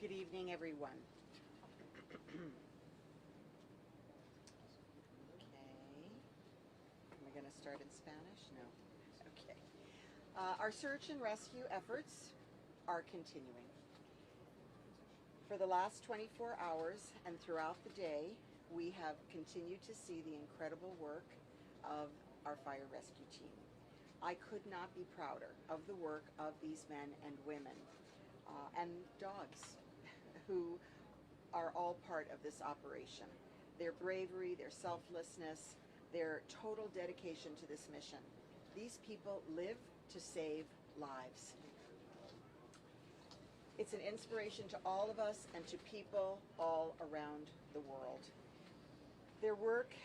Good evening, everyone. Okay. Am I going to start in Spanish? No. Okay. Our search and rescue efforts are continuing. For the last 24 hours and throughout the day, we have continued to see the incredible work of our fire rescue team. I could not be prouder of the work of these men and women and dogs who are all part of this operation. Their bravery, their selflessness, their total dedication to this mission. These people live to save lives. It's an inspiration to all of us and to people all around the world. Their work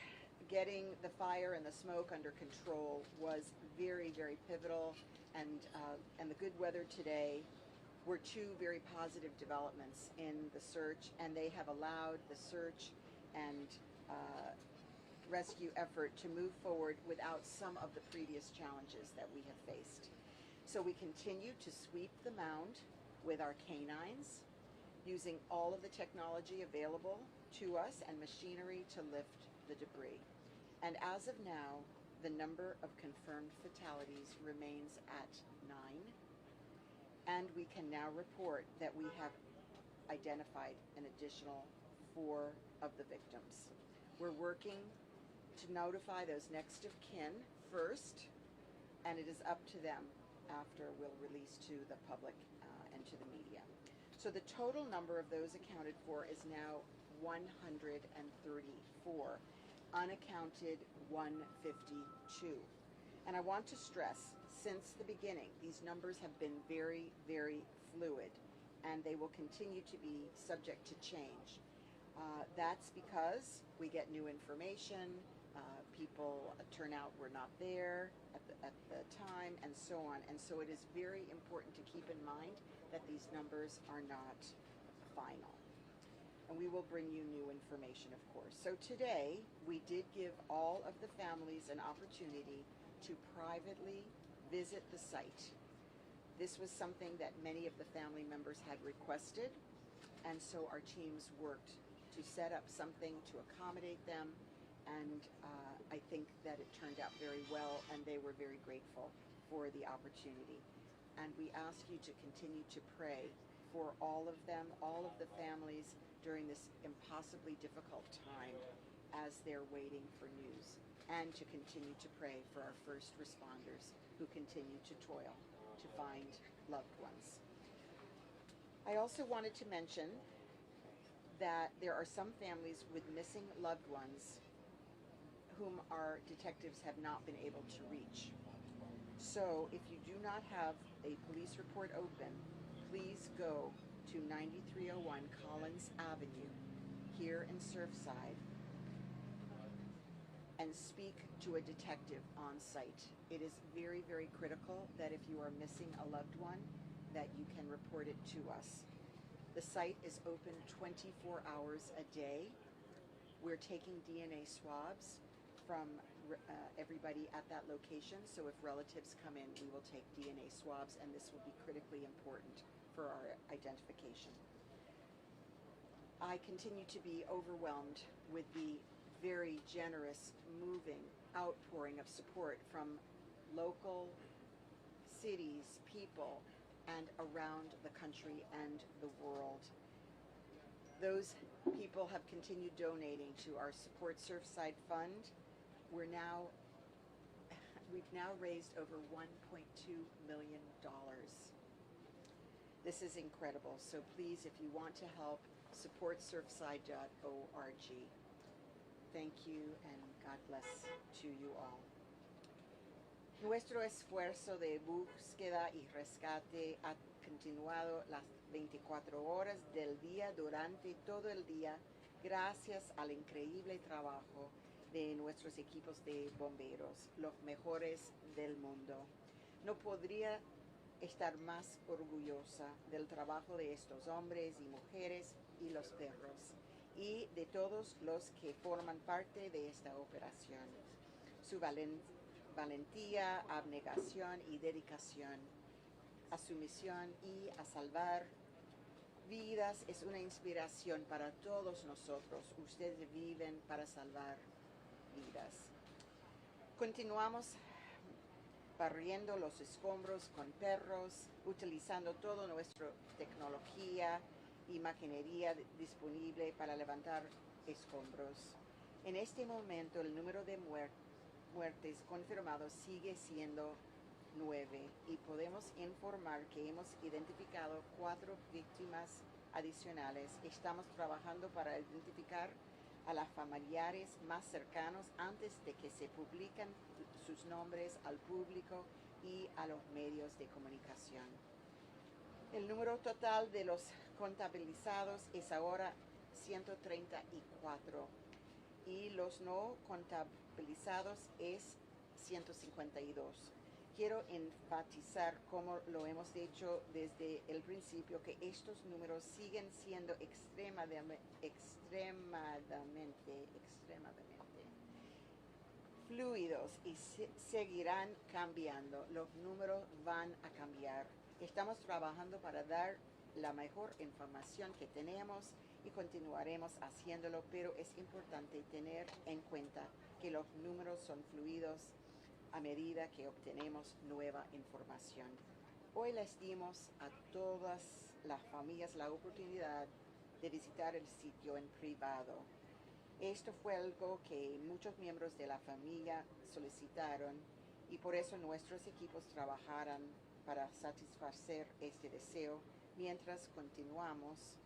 getting the fire and the smoke under control was very, very pivotal, and the good weather today were two very positive developments in the search, and they have allowed the search and rescue effort to move forward without some of the previous challenges that we have faced. So we continue to sweep the mound with our canines, using all of the technology available to us and machinery to lift the debris. And as of now, the number of confirmed fatalities remains at 9. And we can now report that we have identified an additional 4 of the victims. We're working to notify those next of kin first, and it is up to them after we'll release to the public and to the media. So the total number of those accounted for is now 134, unaccounted 152. And I want to stress, since the beginning, these numbers have been very, very fluid, and they will continue to be subject to change. That's because we get new information, people turn out were not there at the time, and so on. And so it is very important to keep in mind that these numbers are not final. And we will bring you new information, of course. So today, we did give all of the families an opportunity to privately visit the site. This was something that many of the family members had requested, and so our teams worked to set up something to accommodate them, and I think that it turned out very well, and they were very grateful for the opportunity. And we ask you to continue to pray for all of them, all of the families, during this impossibly difficult time as they're waiting for news, and to continue to pray for our first responders who continue to toil to find loved ones. I also wanted to mention that there are some families with missing loved ones whom our detectives have not been able to reach. So if you do not have a police report open, please go to 9301 Collins Avenue here in Surfside and speak to a detective on site. It is very, very critical that if you are missing a loved one, that you can report it to us. The site is open 24 hours a day. We're taking DNA swabs from everybody at that location, so if relatives come in, we will take DNA swabs, and this will be critically important for our identification. I continue to be overwhelmed with the very generous, moving outpouring of support from local cities, people, and around the country and the world. Those people have continued donating to our Support Surfside Fund. We've now raised over $1.2 million. This is incredible. So please, if you want to help, support surfside.org. Thank you, and God bless to you all. Nuestro esfuerzo de búsqueda y rescate ha continuado las 24 horas del día durante todo el día, gracias al increíble trabajo de nuestros equipos de bomberos, los mejores del mundo. No podría estar más orgullosa del trabajo de estos hombres y mujeres y los perros, y de todos los que forman parte de esta operación. Su valentía, abnegación y dedicación a su misión y a salvar vidas vidas es una inspiración para todos nosotros. Ustedes viven para salvar vidas. Continuamos barriendo los escombros con perros, utilizando toda nuestra tecnología y maquinaria disponible para levantar escombros. En este momento el número de muertes confirmados sigue siendo 9 y podemos informar que hemos identificado 4 víctimas adicionales. Estamos trabajando para identificar a los familiares más cercanos antes de que se publiquen sus nombres al público y a los medios de comunicación. El número total de los contabilizados es ahora 134 y los no contabilizados es 152. Quiero enfatizar, como lo hemos dicho desde el principio, que estos números siguen siendo extremadamente fluidos y seguirán cambiando. Los números van a cambiar. Estamos trabajando para dar la mejor información que tenemos y continuaremos haciéndolo, pero es importante tener en cuenta que los números son fluidos a medida que obtenemos nueva información. Hoy les dimos a todas las familias la oportunidad de visitar el sitio en privado. Esto fue algo que muchos miembros de la familia solicitaron y por eso nuestros equipos trabajarán para satisfacer este deseo mientras continuamos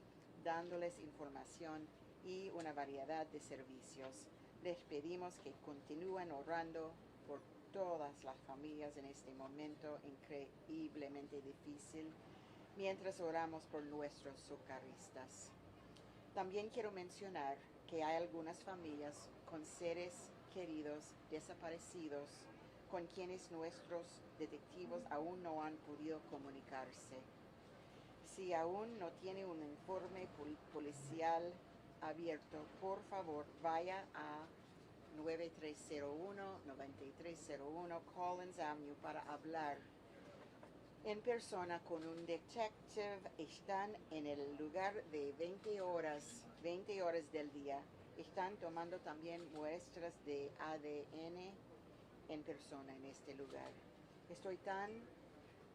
dándoles información y una variedad de servicios. Les pedimos que continúen orando por todas las familias en este momento increíblemente difícil mientras oramos por nuestros socorristas. También quiero mencionar que hay algunas familias con seres queridos desaparecidos con quienes nuestros detectives aún no han podido comunicarse. Si aún no tiene un informe policial abierto, por favor vaya a 9301-9301 Collins Avenue para hablar en persona con un detective. Están en el lugar de 20 horas del día. Están tomando también muestras de ADN en persona en este lugar. Estoy tan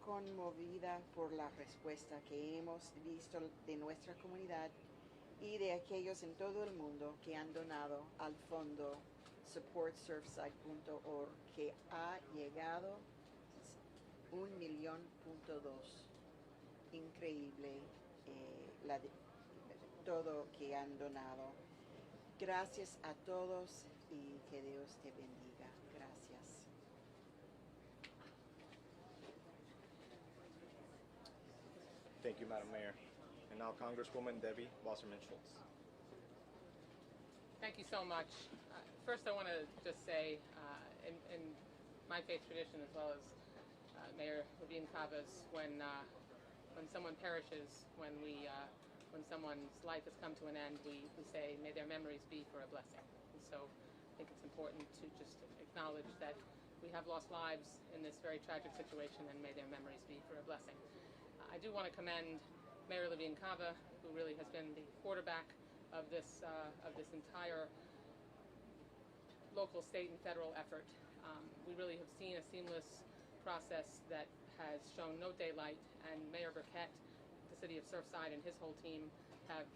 conmovida por la respuesta que hemos visto de nuestra comunidad y de aquellos en todo el mundo que han donado al fondo supportsurfside.org, que ha llegado 1.2 millones. Increíble todo que han donado. Gracias a todos y que Dios te bendiga. Gracias. Thank you, Madam Mayor. And now Congresswoman Debbie Wasserman-Schultz. Thank you so much. First, I want to just say, in my faith tradition, as well as Mayor Levine Cava's, when someone perishes, when someone's life has come to an end, we say, may their memories be for a blessing. And so I think it's important to just acknowledge that we have lost lives in this very tragic situation, and may their memories be for a blessing. I do want to commend Mayor Levine Cava, who really has been the quarterback of this entire local, state, and federal effort. We really have seen a seamless process that has shown no daylight, and Mayor Burkett, the city of Surfside, and his whole team have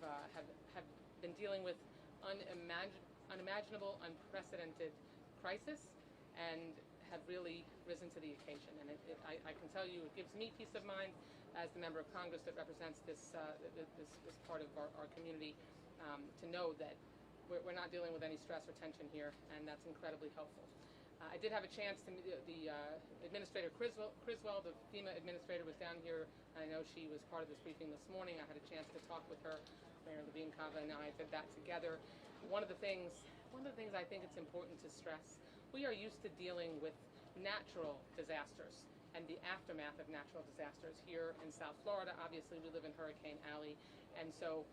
been dealing with unimaginable, unprecedented crisis, and have really risen to the occasion. And I can tell you, it gives me peace of mind as the member of Congress that represents this part of our community, to know that we're not dealing with any stress or tension here, and that's incredibly helpful. I did have a chance to meet the Administrator Criswell, the FEMA administrator, was down here. I know she was part of this briefing this morning. I had a chance to talk with her. Mayor Levine Cava and I did that together. One of the things I think it's important to stress, we are used to dealing with natural disasters and the aftermath of natural disasters here in South Florida. Obviously, we live in Hurricane Alley, and so,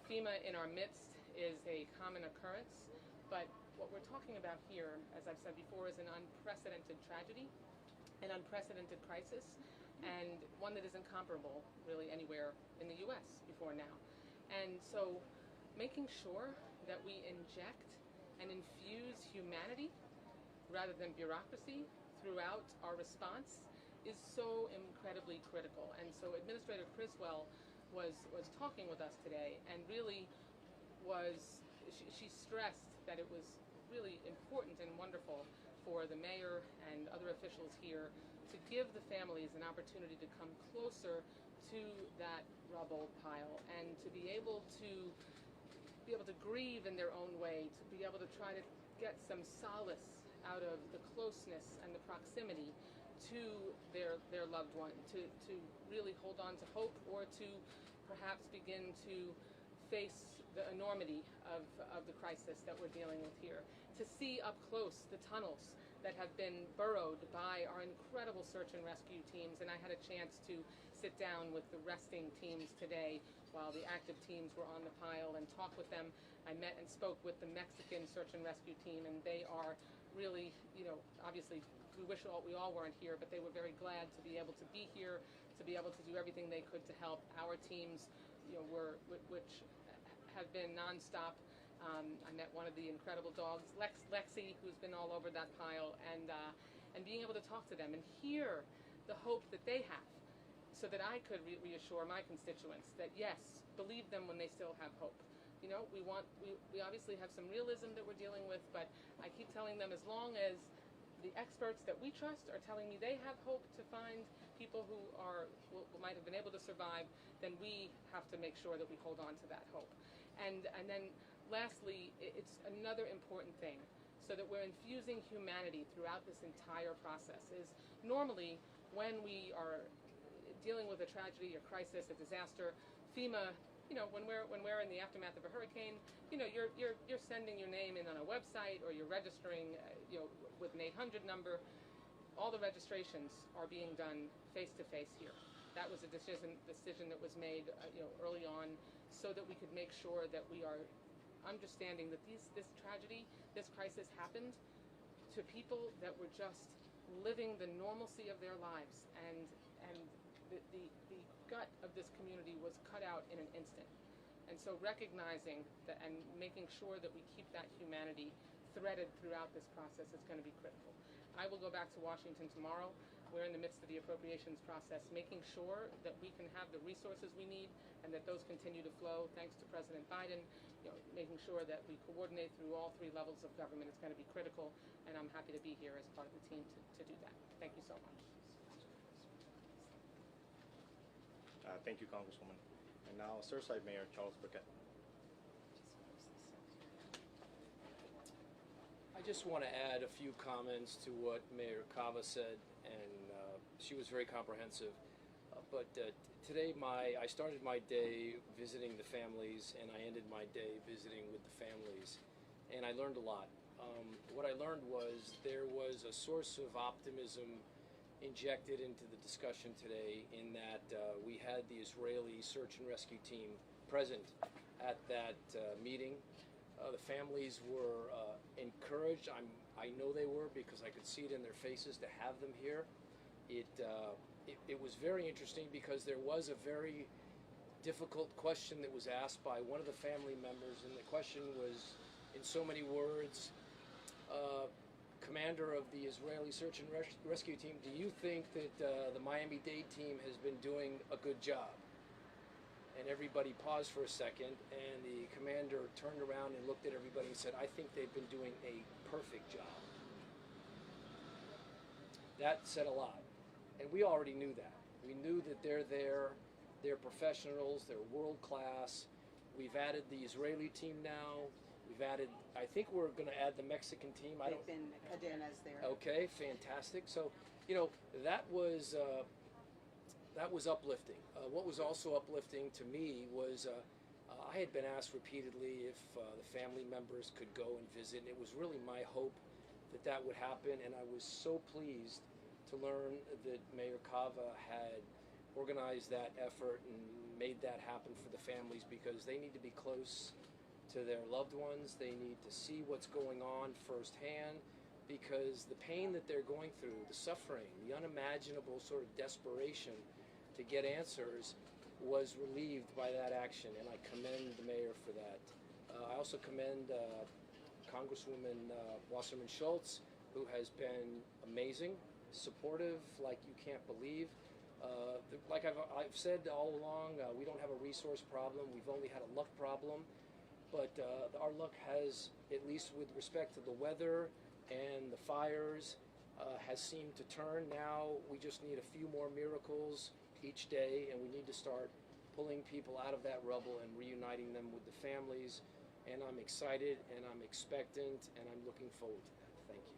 FEMA in our midst is a common occurrence, but what we're talking about here, as I've said before, is an unprecedented tragedy, an unprecedented crisis, and one that isn't comparable really anywhere in the U.S. before for now. And so making sure that we inject and infuse humanity rather than bureaucracy throughout our response is so incredibly critical. And so Administrator Criswell was talking with us today, and really she stressed that it was really important and wonderful for the mayor and other officials here to give the families an opportunity to come closer to that rubble pile and to be able to grieve in their own way, to be able to try to get some solace out of the closeness and the proximity to their loved one, to really hold on to hope, or to perhaps begin to face the enormity of the crisis that we're dealing with here, to see up close the tunnels that have been burrowed by our incredible search and rescue teams. And I had a chance to sit down with the resting teams today while the active teams were on the pile and talk with them. I met and spoke with the Mexican search and rescue team, and they are really, obviously we we all weren't here, but they were very glad to be able to be here, to be able to do everything they could to help. Our teams, which have been nonstop. I met one of the incredible dogs, Lexi, who's been all over that pile, and being able to talk to them and hear the hope that they have, so that I could reassure my constituents that yes, believe them when they still have hope. We obviously have some realism that we're dealing with, but I keep telling them, as long as the experts that we trust are telling me they have hope to find people who might have been able to survive, then we have to make sure that we hold on to that hope. And then lastly, it's another important thing, so that we're infusing humanity throughout this entire process. Is normally when we are dealing with a tragedy, a crisis, a disaster, FEMA, when we're in the aftermath of a hurricane, you're sending your name in on a website, or you're registering, with an 800 number. All the registrations are being done face to face here. That was a decision that was made, early on, so that we could make sure that we are understanding that this tragedy, this crisis happened to people that were just living the normalcy of their lives, and the gut of this community was cut out in an instant. And so recognizing that and making sure that we keep that humanity threaded throughout this process is going to be critical. I will go back to Washington tomorrow. We're in the midst of the appropriations process, making sure that we can have the resources we need and that those continue to flow, thanks to President Biden. Making sure that we coordinate through all three levels of government is going to be critical, and I'm happy to be here as part of the team to do that. Thank you so much. Thank you, Congresswoman. And now, Surfside Mayor Charles Burkett. I just want to add a few comments to what Mayor Cava said, and she was very comprehensive. But today, I started my day visiting the families, and I ended my day visiting with the families, and I learned a lot. What I learned was there was a source of optimism injected into the discussion today, in that we had the Israeli search and rescue team present at that meeting. The families were encouraged. I know they were, because I could see it in their faces to have them here. It was very interesting, because there was a very difficult question that was asked by one of the family members, and the question was, in so many words, commander of the Israeli search and rescue team, do you think that the Miami-Dade team has been doing a good job? And everybody paused for a second, and the commander turned around and looked at everybody and said, I think they've been doing a perfect job. That said a lot. And we already knew that. We knew that they're there, they're professionals, they're world class. We've added the Israeli team now. We've added, I think we're going to add the Mexican team. They've been cadenas there. Okay, fantastic. So, that was uplifting. What was also uplifting to me was I had been asked repeatedly if the family members could go and visit, and it was really my hope that would happen, and I was so pleased to learn that Mayor Cava had organized that effort and made that happen for the families, because they need to be close to their loved ones. They need to see what's going on firsthand, because the pain that they're going through, the suffering, the unimaginable sort of desperation to get answers was relieved by that action, and I commend the mayor for that. I also commend Congresswoman Wasserman Schultz, who has been amazing, supportive like you can't believe. Like I've said all along, we don't have a resource problem. We've only had a luck problem. But our luck has, at least with respect to the weather and the fires, has seemed to turn. Now we just need a few more miracles each day, and we need to start pulling people out of that rubble and reuniting them with the families. And I'm excited, and I'm expectant, and I'm looking forward to that. Thank you.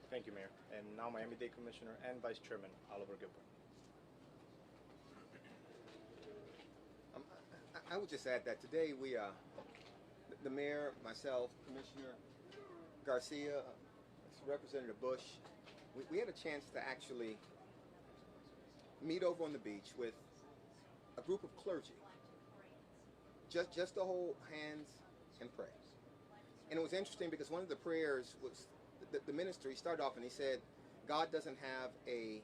Thank you, Mayor. And now Miami-Dade Commissioner and Vice Chairman Oliver Gilbert. I would just add that today we, the mayor, myself, Commissioner Garcia, Representative Bush, we had a chance to actually meet over on the beach with a group of clergy, just to hold hands and pray. And it was interesting because one of the prayers was the minister. He started off and he said, God doesn't have a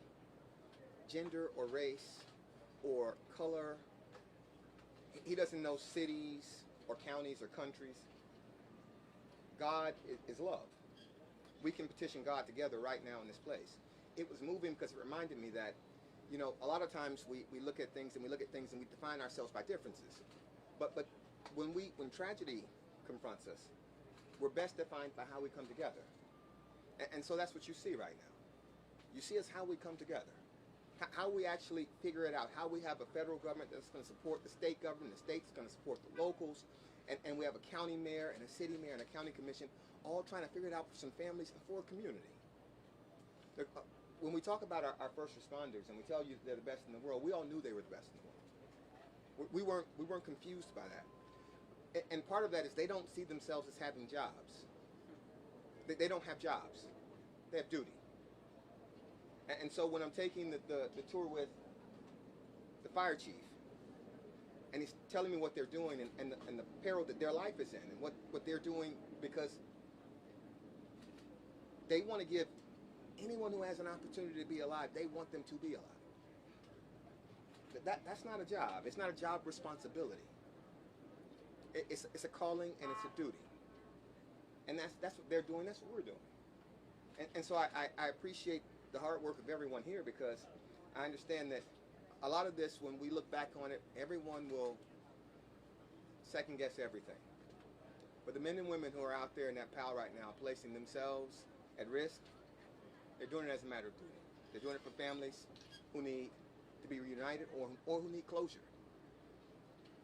gender or race or color. He doesn't know cities or counties or countries. God is love. We can petition God together right now in this place. It was moving because it reminded me that, you know, a lot of times we look at things and we define ourselves by differences. But when tragedy confronts us, we're best defined by how we come together. And so that's what you see right now. You see us how we come together. How we actually figure it out, how we have a federal government that's going to support the state government, the state's going to support the locals, and we have a county mayor and a city mayor and a county commission all trying to figure it out for some families and for a community. When we talk about our first responders and we tell you they're the best in the world, we all knew they were the best in the world. We weren't confused by that. And part of that is they don't see themselves as having jobs. They don't have jobs. They have duty. And so when I'm taking the tour with the fire chief, and he's telling me what they're doing and the peril that their life is in, and what they're doing because they want to give anyone who has an opportunity to be alive, they want them to be alive. That's not a job. It's not a job responsibility. It's a calling and it's a duty. And that's what they're doing, that's what we're doing. And so I appreciate the hard work of everyone here because I understand that a lot of this, when we look back on it, everyone will second guess everything. But the men and women who are out there in that pile right now, placing themselves at risk, they're doing it as a matter of duty. They're doing it for families who need to be reunited or who need closure.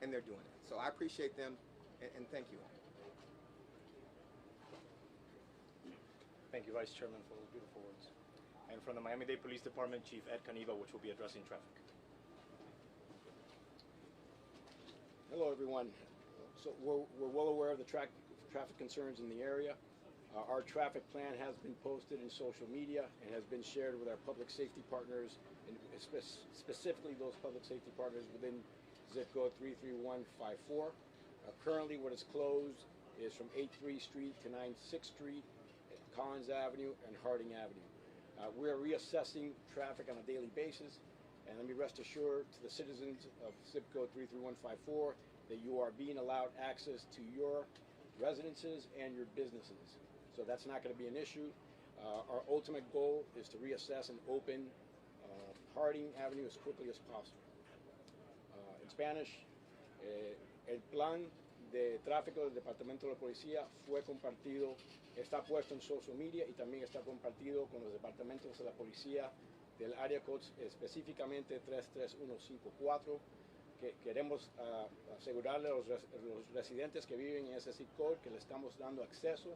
And they're doing it. So I appreciate them and thank you all. Thank you, Vice Chairman, for those beautiful words. And from the Miami-Dade Police Department, Chief Ed Caniva, which will be addressing traffic. Hello, everyone. So we're well aware of the traffic concerns in the area. Our traffic plan has been posted in social media and has been shared with our public safety partners, and specifically those public safety partners within zip code 33154. Currently, what is closed is from 83 Street to 96th Street, Collins Avenue, and Harding Avenue. We are reassessing traffic on a daily basis, and let me rest assured to the citizens of zip code 33154 that you are being allowed access to your residences and your businesses. So that's not going to be an issue. Our ultimate goal is to reassess and open Harding Avenue as quickly as possible. In Spanish, el plan de tráfico del Departamento de la Policía fue compartido, está puesto en social media y también está compartido con los departamentos de la policía del área code, específicamente 33154, que queremos asegurarle a los residentes que viven en ese zip code que le estamos dando acceso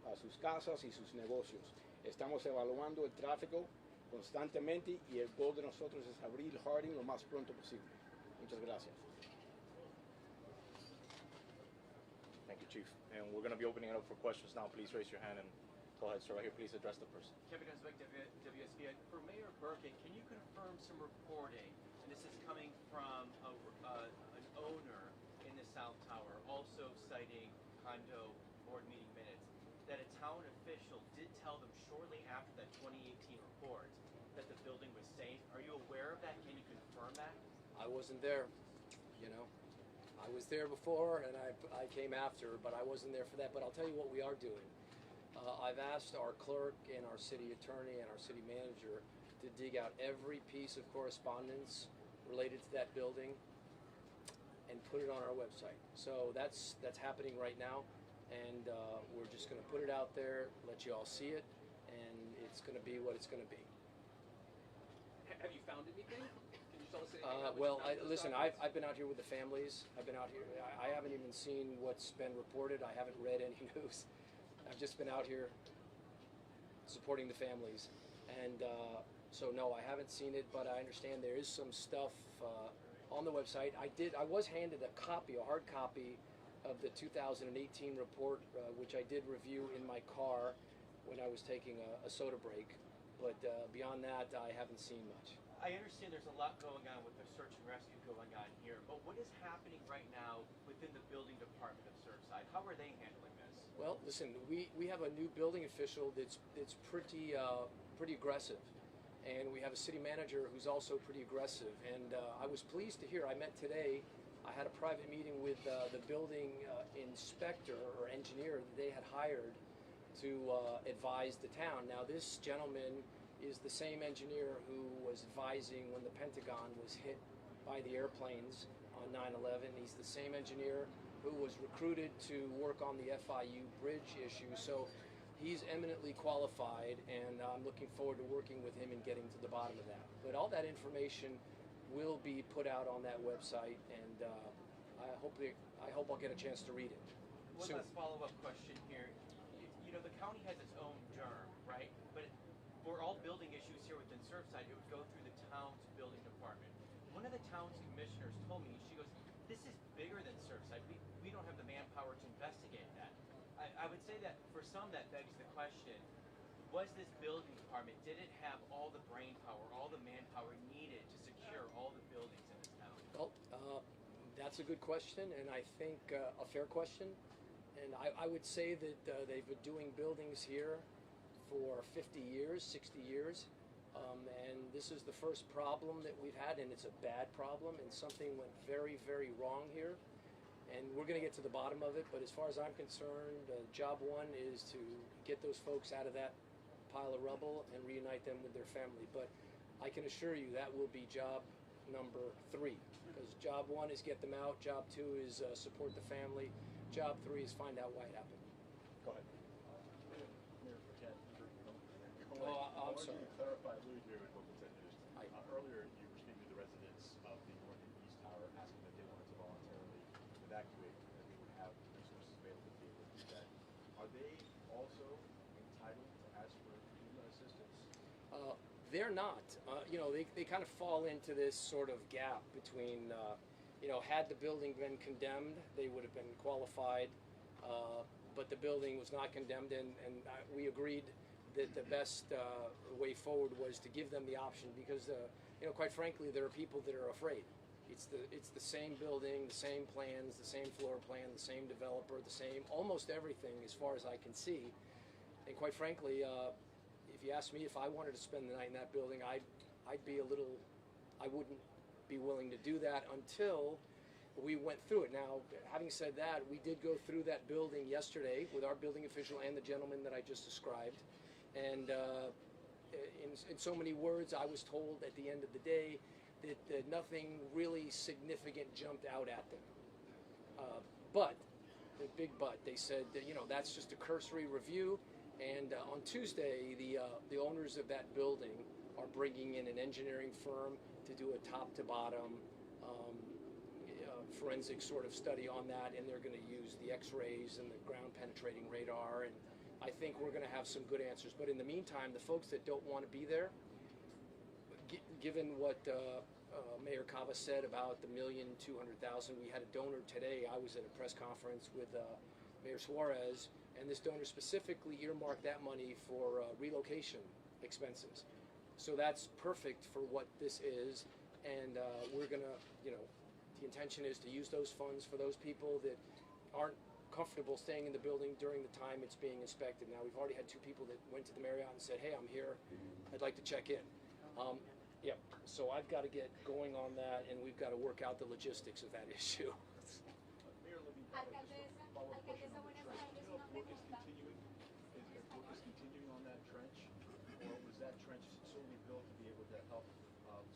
a sus casas y sus negocios. Estamos evaluando el tráfico constantemente y el goal de nosotros es abrir Harding lo más pronto posible. Muchas gracias. Thank you, Chief. And we're going to be opening it up for questions now. Please raise your hand and go ahead, sir. Right here, please address the person. Kevin Heswick, WSB. For Mayor Birkin, can you confirm some reporting, and this is coming from an owner in the South Tower, also citing condo board meeting minutes, that a town official did tell them shortly after that 2018 report that building was safe. Are you aware of that? Can you confirm that? I wasn't there, you know. I was there before, and I came after, but I wasn't there for that. But I'll tell you what we are doing. I've asked our clerk and our city attorney and our city manager to dig out every piece of correspondence related to that building and put it on our website. So that's happening right now, and we're just going to put it out there, let you all see it, and it's going to be what it's going to be. Have you found anything? Can you tell us anything? Listen, I've been out here with the families. I've been out here. I haven't even seen what's been reported. I haven't read any news. I've just been out here supporting the families, and so no, I haven't seen it. But I understand there is some stuff on the website. I was handed a hard copy of the 2018 report, which I did review in my car when I was taking a soda break. But beyond that, I haven't seen much. I understand there's a lot going on with the search and rescue going on here, but what is happening right now within the building department of Surfside? How are they handling this? Well, listen, we have a new building official that's pretty aggressive, and we have a city manager who's also pretty aggressive. And I was pleased to hear. I met today. I had a private meeting with the building inspector or engineer that they had hired to advise the town. Now, this gentleman is the same engineer who was advising when the Pentagon was hit by the airplanes on 9/11. He's the same engineer who was recruited to work on the FIU bridge issue. So he's eminently qualified, and I'm looking forward to working with him and getting to the bottom of that. But all that information will be put out on that website, and I hope I'll get a chance to read it One soon. last follow-up question here. You know, the county has its own DERM, right? But for all building issues here within Surfside, it would go through the town's building department. One of the town's commissioners told me, she goes, this is bigger than Surfside. We don't have the manpower to investigate that. I would say that for some that begs the question, was this building department, did it have all the brain power, all the manpower needed to secure all the buildings in this town? Well, that's a good question, and I think a fair question. And I would say that they've been doing buildings here for 50 years, 60 years, and this is the first problem that we've had, and it's a bad problem, and something went very, very wrong here. And we're going to get to the bottom of it, but as far as I'm concerned, job one is to get those folks out of that pile of rubble and reunite them with their family. But I can assure you that will be job number 3, because job one is get them out, job 2 is support the family, job 3 is find out why it happened. Go ahead. I'm sorry. To clarify, Louis here with Local 10 News. Earlier, you were speaking to the residents of the North and East Tower, asking that they wanted to voluntarily evacuate, and that they would have resources available to be able to do that. Are they also entitled to ask for FEMA assistance? They're not. They kind of fall into this sort of gap between, had the building been condemned, they would have been qualified, but the building was not condemned, and we agreed that the best way forward was to give them the option, because, quite frankly, there are people that are afraid. It's the same building, the same plans, the same floor plan, the same developer, the same almost everything as far as I can see. And quite frankly, if you ask me if I wanted to spend the night in that building, I wouldn't be willing to do that until we went through it. Now, having said that, we did go through that building yesterday with our building official and the gentleman that I just described. And in so many words, I was told at the end of the day that nothing really significant jumped out at them. But, the big but, they said that, that's just a cursory review. And on Tuesday, the owners of that building are bringing in an engineering firm to do a top-to-bottom forensic sort of study on that, and they're going to use the X-rays and the ground-penetrating radar, and I think we're going to have some good answers. But in the meantime, the folks that don't want to be there, given what Mayor Cava said about the $1,200,000, we had a donor today. I was at a press conference with Mayor Suarez, and this donor specifically earmarked that money for relocation expenses. So that's perfect for what this is, and we're going to, the intention is to use those funds for those people that aren't comfortable staying in the building during the time it's being inspected. Now, we've already had 2 people that went to the Marriott and said, hey, I'm here, I'd like to check in. Yeah, so I've got to get going on that, and we've got to work out the logistics of that issue. Mayor Levine, just a follow-up question on the trench. Do you know if work is continuing? Is work is continuing on that trench, or was that trench solely built to be able to help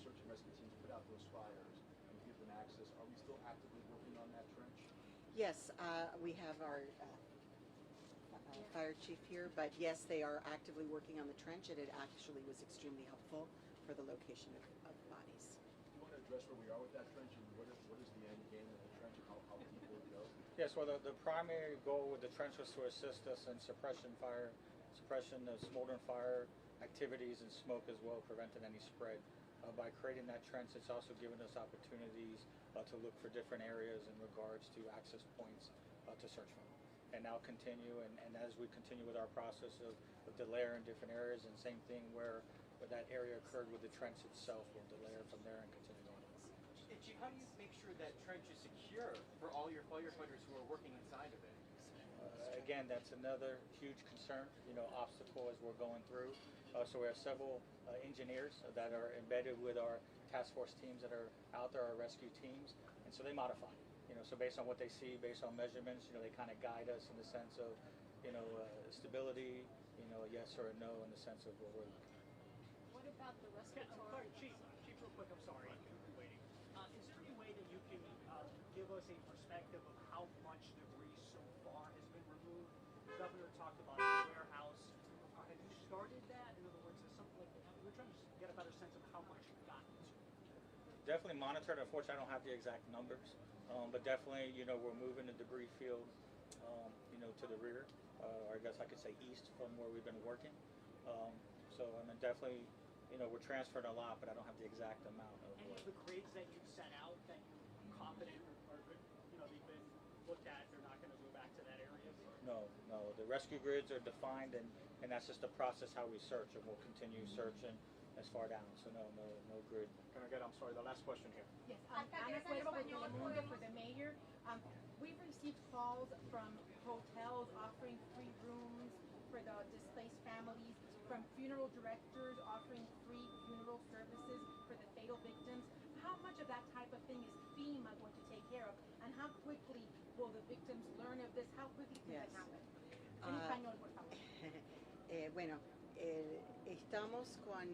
search and rescue teams put out those fires and give them access? Are we still actively working on that trench? Yes, we have our fire chief here, but yes, they are actively working on the trench, and it actually was extremely helpful for the location of bodies. Do you want to address where we are with that trench and what is the end game of the trench and how deep will it go? Yes, well, the primary goal with the trench was to assist us in suppression of smoldering fire activities and smoke as well, preventing any spread. By creating that trench, it's also given us opportunities to look for different areas in regards to access points to search from. And now continue, and as we continue with our process of delayer in different areas, and same thing where that area occurred with the trench itself, we'll delayer from there and continue on. And Chief, how do you make sure that trench is secure for all your firefighters who are working inside of it? Again, that's another huge concern, obstacle as we're going through. So we have several engineers that are embedded with our task force teams that are out there, our rescue teams, and so they modify. So based on what they see, based on measurements, they kind of guide us in the sense of, stability, a yes or a no in the sense of what we're looking at. What about the respiratory? Chief, real quick, I'm sorry, I'm waiting. Is there any way that you can give us a perspective of how much debris so far has been removed? The governor talked about the warehouse. Have you started that? In other words, is something like we're trying to get a better sense of how much you've gotten to. Definitely monitored. Unfortunately, I don't have the exact numbers, but definitely, we're moving the debris field, to the rear, or I guess I could say east from where we've been working. So I mean, definitely, we're transferring a lot, but I don't have the exact amount of. Any of the grids that you've set out that you're confident are good, they've been looked at, they're not going to go back to that area? No. The rescue grids are defined, and that's just the process how we search, and we'll continue searching as far down. So no grid. Can I get? I'm sorry. The last question here. Yes, Ana Cuervo with Telemundo for the mayor. We've received calls from hotels offering free rooms for the displaced families, from funeral directors offering free funeral services for the fatal victims. How much of that type of thing is FEMA going to take care of, and how quickly will the victims learn of this? How quickly can that happen? En español, por favor. Estamos con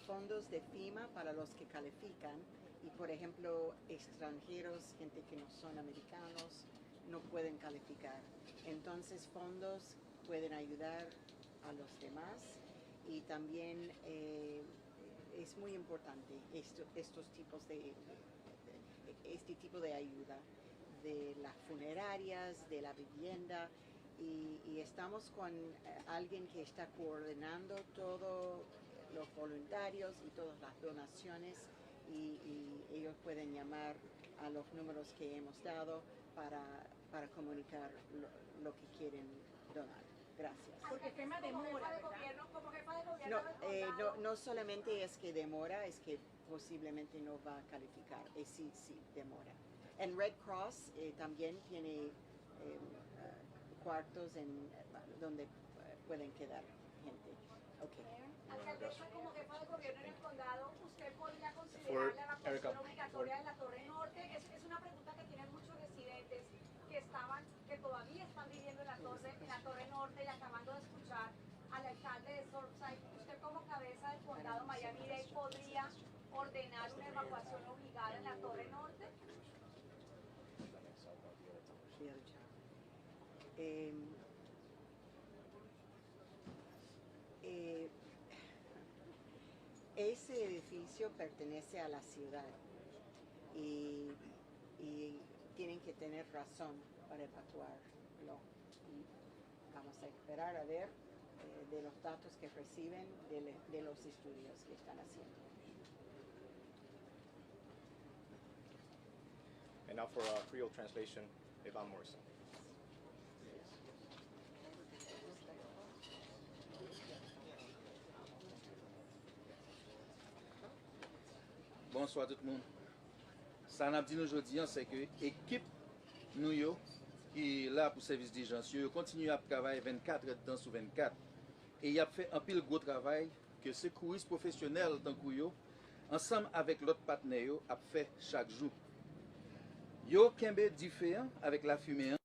fondos de FEMA para los que califican y, por ejemplo, extranjeros, gente que no son americanos, no pueden calificar. Entonces, fondos pueden ayudar a los demás y también es muy importante estos tipos este tipo de ayuda de las funerarias, de la vivienda. Y estamos con alguien que está coordinando todos los voluntarios y todas las donaciones y ellos pueden llamar a los números que hemos dado para comunicar lo que quieren donar. Gracias. Porque FEMA demora, ¿verdad? No solamente es que demora, es que posiblemente no va a calificar. Sí, demora. En Red Cross también tiene cuartos donde pueden quedar gente. Okay. Alcaldesa, como jefa de gobierno en el condado, ¿usted podría considerar la evacuación obligatoria de la Torre Norte? Es una pregunta que tienen muchos residentes que todavía están viviendo en la Torre Norte y acabando de escuchar al alcalde de Surfside. ¿Usted como cabeza del condado Miami-Dade podría ordenar una evacuación obligada en la Torre Norte? Ese edificio pertenece a la ciudad y tienen que tener razón para evacuarlo. Y vamos a esperar a ver de los datos que reciben de los estudios que están haciendo. And now for Creole translation, Evan Morrison. Bonsoir tout le monde. Ça n'a dit nous aujourd'hui, c'est que l'équipe nous qui est là pour service d'urgence, continue à travailler 24 heures sur 24 et il a fait un pile gros travail que secouristes professionnels tant que yo, ensemble avec l'autre partenaire yo, a fait chaque jour. Yo kembe différent avec la fumée.